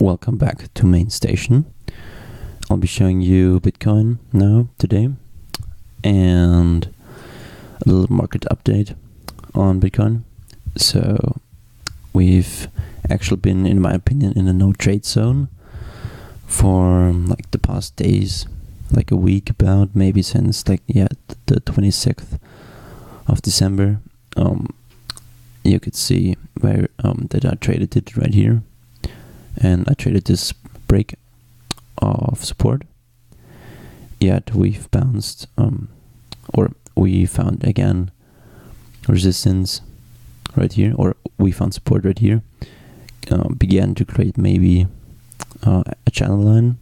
Welcome back to MainStation. I'll be showing you Bitcoin now today and a little market update on Bitcoin. So we've actually been, in my opinion, in a no trade zone for like the past days, like a week about, maybe since the 26th of December. You could see where that I traded it right here, and I traded this break of support. Yet we've bounced, or we found again resistance right here, or we found support right here. Began to create maybe a channel line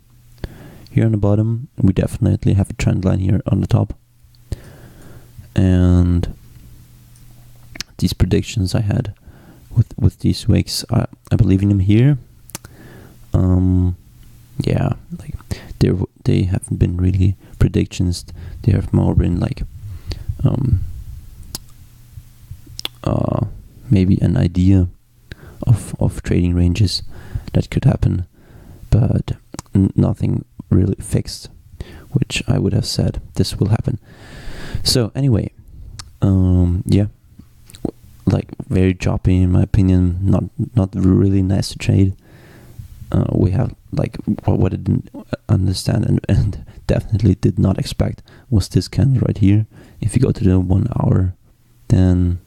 here on the bottom. We definitely have a trend line here on the top, and these predictions I had with these wicks, I believe in them here. They haven't been really predictions. They have more been like maybe an idea of trading ranges that could happen, but nothing really fixed, which I would have said this will happen. So anyway, like very choppy in my opinion, not really nice to trade. We have like what I didn't understand and definitely did not expect was this candle right here. If you go to the 1 hour, then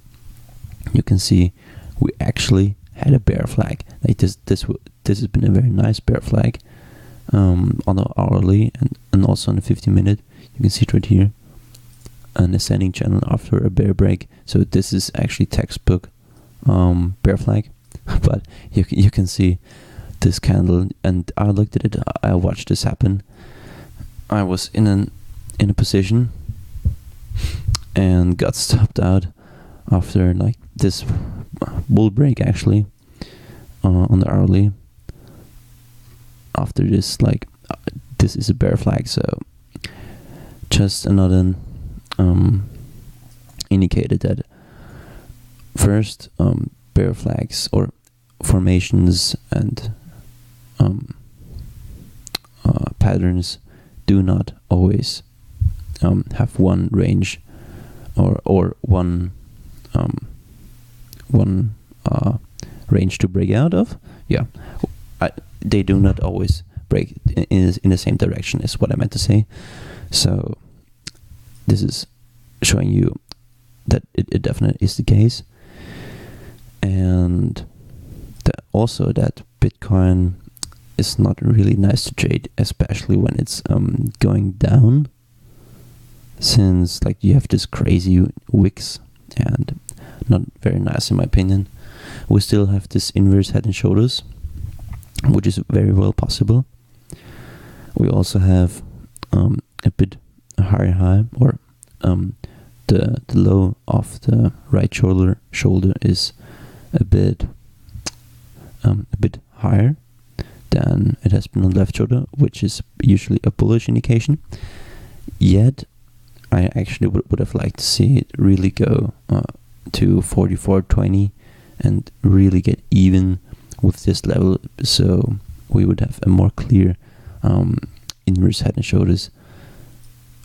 you can see we actually had a bear flag. Like this has been a very nice bear flag on the hourly and also on the 50-minute. You can see it right here, an ascending channel after a bear break. So this is actually textbook bear flag, but you can see this candle, and I looked at it. I watched this happen. I was in a position and got stopped out after like this bull break actually on the hourly. After this, this is a bear flag, so just another indicated that first bear flags or formations and patterns do not always have one range or one range to break out of. They do not always break in the same direction, is what I meant to say. So this is showing you that it definitely is the case, and also that Bitcoin is not really nice to trade, especially when it's going down, since like you have this crazy wicks and not very nice in my opinion. We still have this inverse head and shoulders, which is very well possible. We also have a bit higher high, or the low of the right shoulder is a bit higher than it has been on the left shoulder, which is usually a bullish indication. Yet I actually would have liked to see it really go to 44.20 and really get even with this level, so we would have a more clear inverse head and shoulders,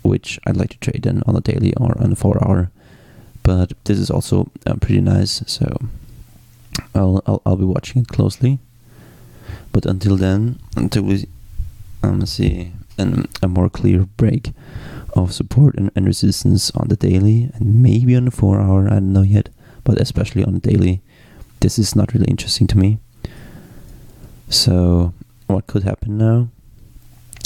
which I'd like to trade then on a daily or on a 4 hour. But this is also pretty nice, so I'll be watching it closely. But until then, until we see a more clear break of support and resistance on the daily, and maybe on the 4 hour, I don't know yet, but especially on the daily, this is not really interesting to me. So what could happen now?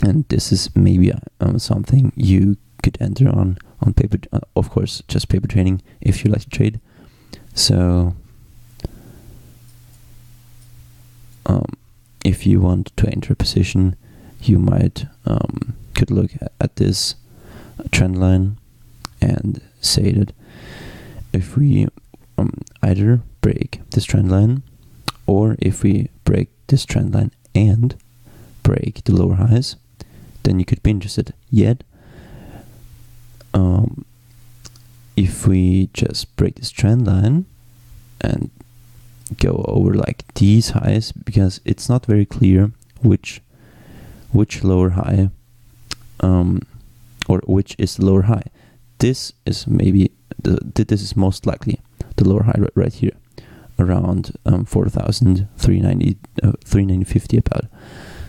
And this is maybe something you could enter on paper, of course, just paper trading if you like to trade. So if you want to enter a position, you might could look at this trend line and say that if we either break this trend line, or if we break this trend line and break the lower highs, then you could be interested. Yet if we just break this trend line and go over like these highs, because it's not very clear which lower high or which is the lower high. This is maybe this is most likely the lower high right here, around 4,390.50 about.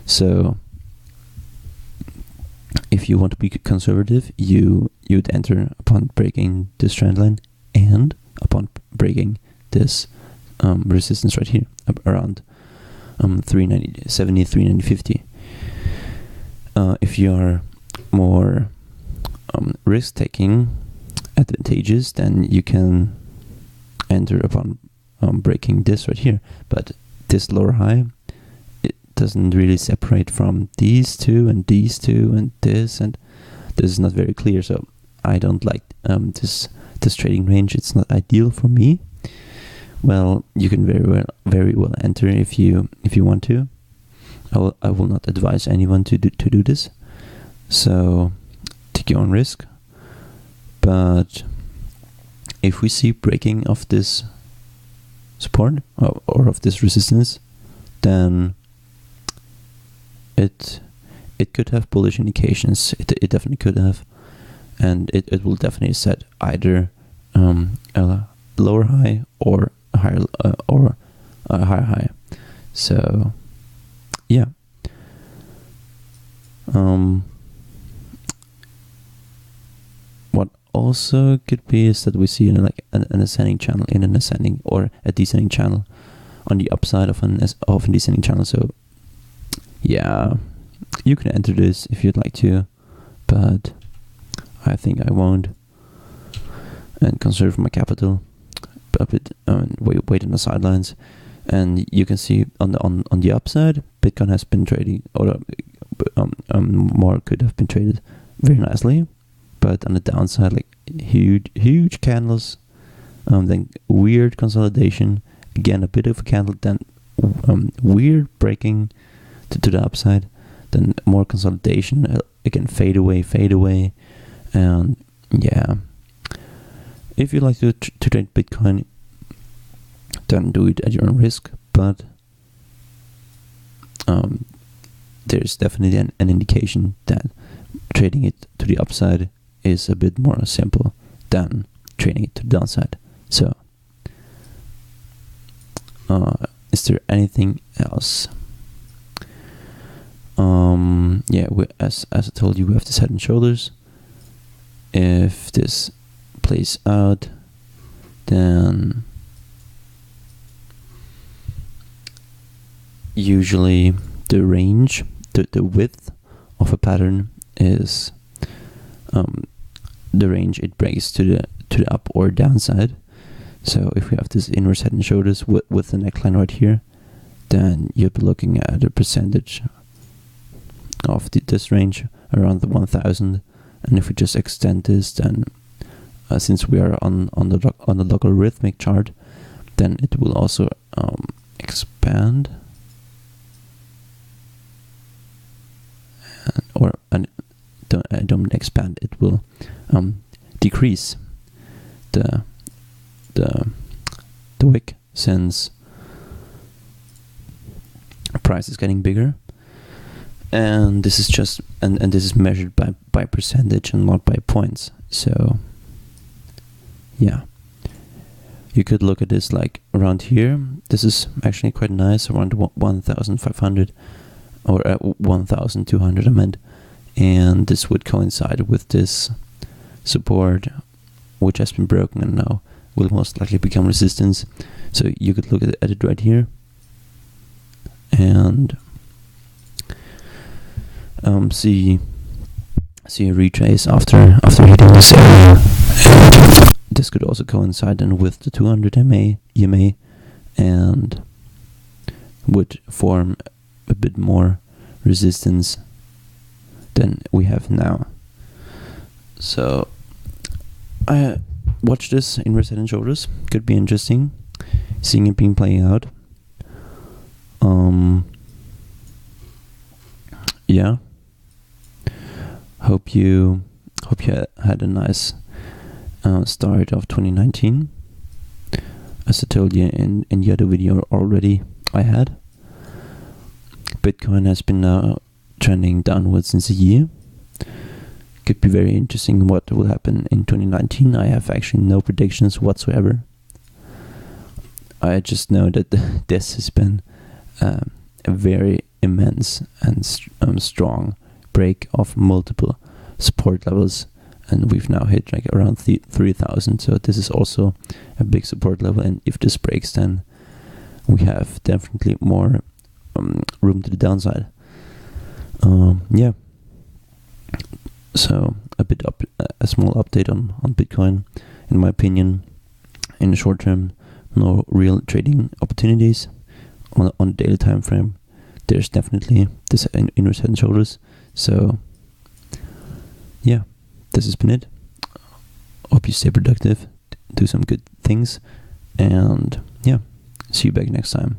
So if you want to be conservative, you'd enter upon breaking this trend line and upon breaking this resistance right here around 390.70, 390.50. If you are more risk-taking, advantageous, then you can enter upon breaking this right here. But this lower high, it doesn't really separate from these two and these two and this is not very clear. So I don't like this trading range. It's not ideal for me. Well, you can very well enter if you want to. I will not advise anyone to do this. So take your own risk. But if we see breaking of this support or of this resistance, then it could have bullish indications. It definitely could have, and it will definitely set either a lower high or a higher high. So yeah. What also could be is that we see an ascending channel in an ascending or a descending channel on the upside of an descending channel. So yeah, you can enter this if you'd like to, but I think I won't, and conserve my capital a bit, wait on the sidelines. And you can see on the upside, Bitcoin has been trading, or more could have been traded very nicely. But on the downside, like huge candles, then weird consolidation, again a bit of a candle, then weird breaking to the upside, then more consolidation, again fade away, and yeah. If you like to trade Bitcoin, then do it at your own risk, but there's definitely an indication that trading it to the upside is a bit more simple than trading it to the downside. So is there anything else? Yeah, as I told you, we have this head and shoulders. If this plays out, then usually the range, the width of a pattern is the range it breaks to the up or downside. So if we have this inverse head and shoulders with the neckline right here, then you'll be looking at a percentage of this range around the 1000. And if we just extend this, then since we are on the logarithmic chart, then it will also expand, don't expand. It will decrease the wick, since price is getting bigger. And this is just and this is measured by percentage and not by points. So yeah, you could look at this like around here. This is actually quite nice, around 1,500 or 1,200 I meant, and this would coincide with this support, which has been broken and now will most likely become resistance. So you could look at it right here and see a retrace after hitting this area. And this could also coincide then with the 200 EMA and would form a bit more resistance than we have now. So I watch this inverse head and shoulders. Could be interesting seeing it being playing out. Yeah. Hope you had a nice start of 2019. as I told you in the other video already I had, Bitcoin has been trending downwards since a year. Could be very interesting what will happen in 2019. I have actually no predictions whatsoever. I just know that this has been a very immense and strong break of multiple support levels, and we've now hit like around 3,000. So this is also a big support level, and if this breaks, then we have definitely more room to the downside. Yeah. So a small update on Bitcoin. In my opinion, in the short term, no real trading opportunities. On the daily time frame, there's definitely this inverse head and shoulders. So yeah, this has been it. Hope you stay productive, do some good things, and yeah, see you back next time.